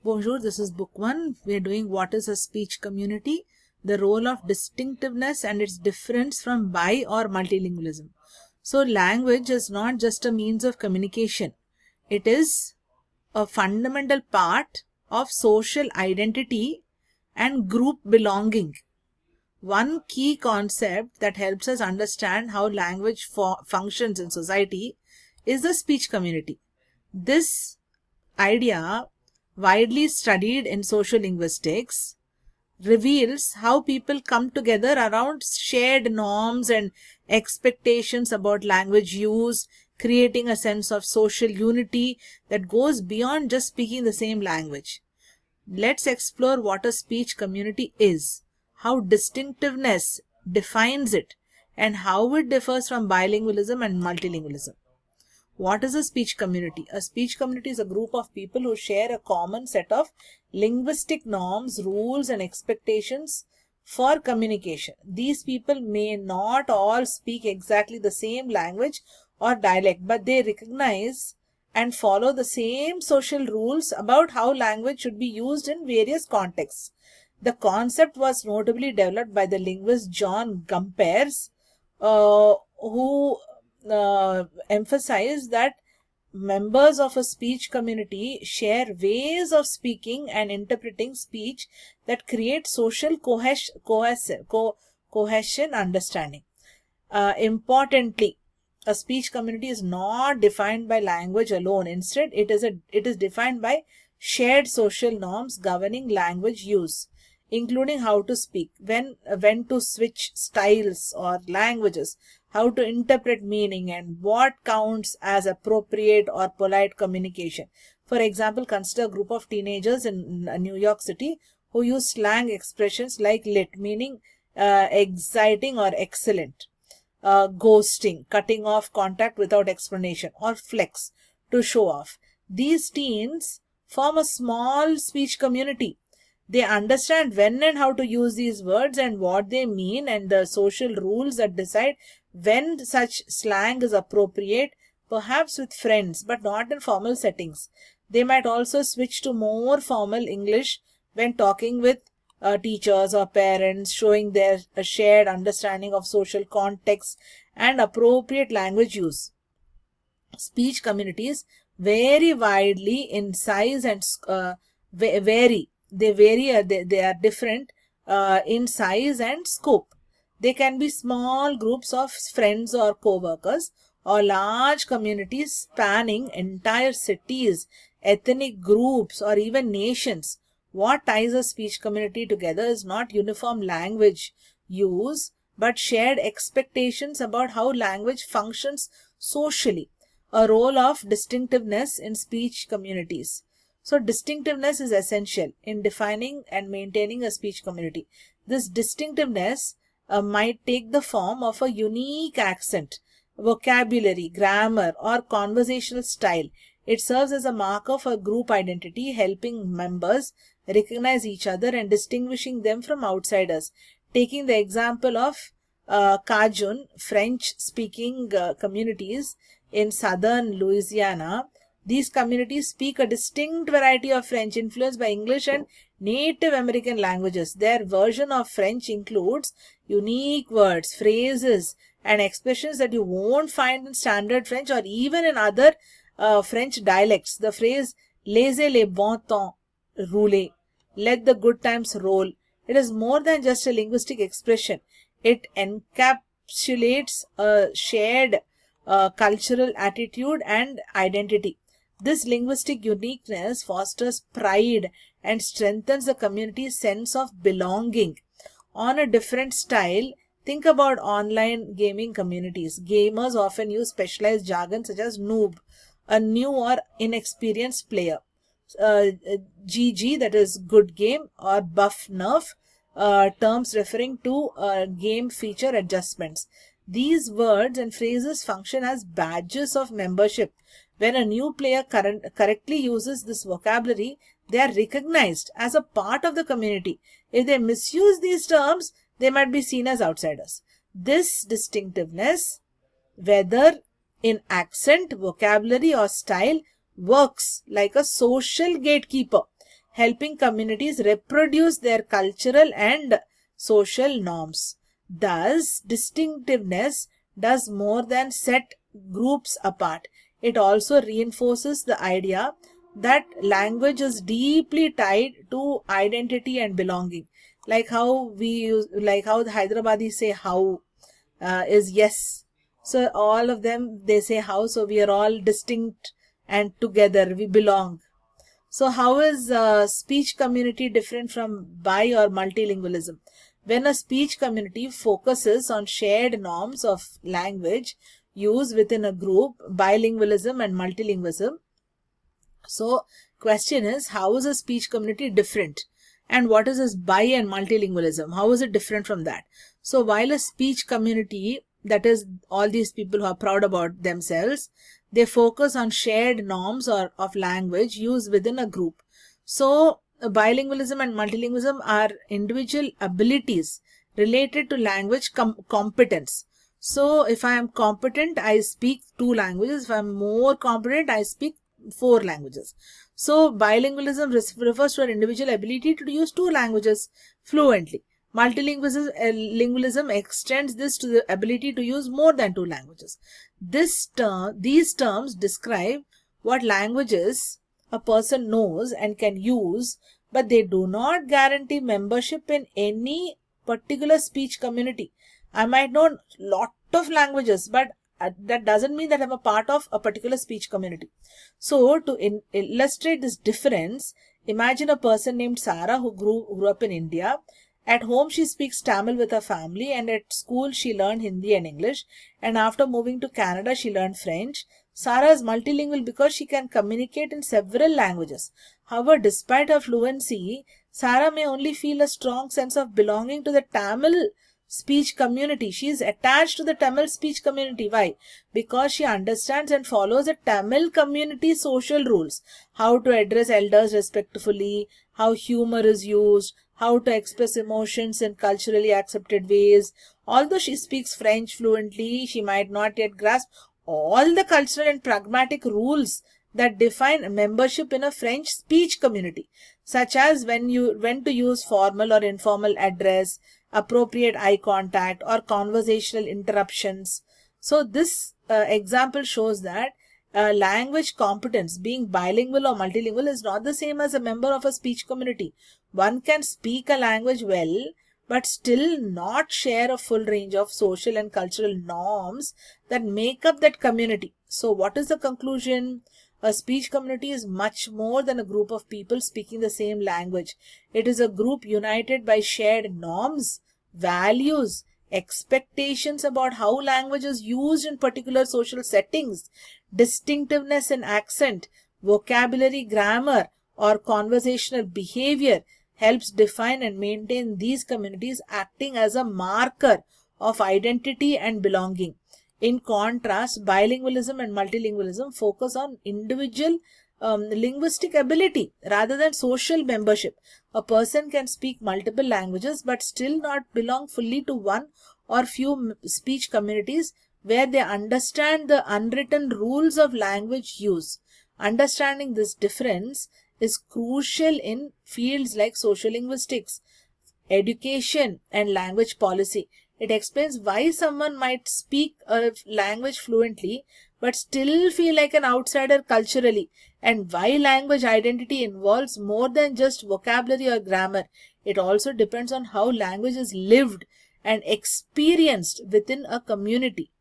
Bonjour, this is book 1. We are doing What is a Speech Community? The role of distinctiveness and its difference from bi or multilingualism. So language is not just a means of communication. It is a fundamental part of social identity and group belonging. One key concept that helps us understand how language functions in society is the speech community. This idea, widely studied in sociolinguistics, reveals how people come together around shared norms and expectations about language use, creating a sense of social unity that goes beyond just speaking the same language. Let's explore what a speech community is, how distinctiveness defines it, and how it differs from bilingualism and multilingualism. What is a speech community? A speech community is a group of people who share a common set of linguistic norms, rules, and expectations for communication. These people may not all speak exactly the same language or dialect, but they recognize and follow the same social rules about how language should be used in various contexts. The concept was notably developed by the linguist John Gumpers, who emphasize that members of a speech community share ways of speaking and interpreting speech that create social cohesion understanding. Importantly, a speech community is not defined by language alone. Instead, it is defined by shared social norms governing language use, including how to speak, when to switch styles or languages, how to interpret meaning, and what counts as appropriate or polite communication. For example, consider a group of teenagers in New York City who use slang expressions like lit, meaning exciting or excellent, ghosting, cutting off contact without explanation, or flex, to show off. These teens form a small speech community. They understand when and how to use these words and what they mean, and the social rules that decide when such slang is appropriate, perhaps with friends, but not in formal settings. They might also switch to more formal English when talking with teachers or parents, showing their shared understanding of social context and appropriate language use. Speech communities vary widely in size and vary. They are different in size and scope. They can be small groups of friends or co-workers, or large communities spanning entire cities, ethnic groups, or even nations. What ties a speech community together is not uniform language use, but shared expectations about how language functions socially. A role of distinctiveness in speech communities. So distinctiveness is essential in defining and maintaining a speech community. This distinctiveness might take the form of a unique accent, vocabulary, grammar, or conversational style. It serves as a marker for group identity, helping members recognize each other and distinguishing them from outsiders. Taking the example of Cajun, French-speaking communities in southern Louisiana, these communities speak a distinct variety of French influenced by English and Native American languages. Their version of French includes unique words, phrases, and expressions that you won't find in standard French or even in other French dialects. The phrase "laissez les bon temps rouler," let the good times roll. It is more than just a linguistic expression. It encapsulates a shared cultural attitude and identity. This linguistic uniqueness fosters pride and strengthens the community's sense of belonging. On a different style, think about online gaming communities. Gamers often use specialized jargon such as noob, a new or inexperienced player. GG, that is good game, or buff nerf, terms referring to game feature adjustments. These words and phrases function as badges of membership. When a new player correctly uses this vocabulary, they are recognized as a part of the community. If they misuse these terms, they might be seen as outsiders. This distinctiveness, whether in accent, vocabulary, or style, works like a social gatekeeper. helping communities reproduce their cultural and social norms. Thus, distinctiveness does more than set groups apart. It also reinforces the idea that language is deeply tied to identity and belonging. Like how like how the Hyderabadis say how is yes. So all of them, they say how, so we are all distinct and together we belong. So how is speech community different from bi or multilingualism? When a speech community focuses on shared norms of language use within a group, bilingualism and multilingualism. So question is, how is a speech community different? And what is this bi and multilingualism? How is it different from that? So while a speech community, that is all these people who are proud about themselves, they focus on shared norms or of language used within a group. So bilingualism and multilingualism are individual abilities related to language competence. So if I am competent, I speak 2 languages. If I am more competent, I speak 4 languages. So bilingualism refers to an individual ability to use 2 languages fluently. Multilingualism extends this to the ability to use more than 2 languages. These terms describe what languages a person knows and can use, but they do not guarantee membership in any particular speech community. I might know lot of languages, but that doesn't mean that I'm a part of a particular speech community. So to illustrate this difference, imagine a person named Sarah who grew up in India. At home, she speaks Tamil with her family, and at school, she learned Hindi and English. And after moving to Canada, she learned French. Sarah is multilingual because she can communicate in several languages. However, despite her fluency, Sarah may only feel a strong sense of belonging to the Tamil speech community. She is attached to the Tamil speech community. Why? Because she understands and follows the Tamil community social rules. How to address elders respectfully, how humor is used, how to express emotions in culturally accepted ways. Although she speaks French fluently, she might not yet grasp all the cultural and pragmatic rules that define membership in a French speech community, such as when to use formal or informal address, appropriate eye contact, or conversational interruptions. So this example shows that language competence, being bilingual or multilingual, is not the same as a member of a speech community. One can speak a language well, but still not share a full range of social and cultural norms that make up that community. So what is the conclusion? A speech community is much more than a group of people speaking the same language. It is a group united by shared norms, values, expectations about how language is used in particular social settings, distinctiveness in accent, vocabulary, grammar, or conversational behavior helps define and maintain these communities, acting as a marker of identity and belonging. In contrast, bilingualism and multilingualism focus on individual linguistic ability rather than social membership. A person can speak multiple languages but still not belong fully to one or few speech communities where they understand the unwritten rules of language use. Understanding this difference is crucial in fields like sociolinguistics, education, and language policy. It explains why someone might speak a language fluently but still feel like an outsider culturally, and why language identity involves more than just vocabulary or grammar. It also depends on how language is lived and experienced within a community.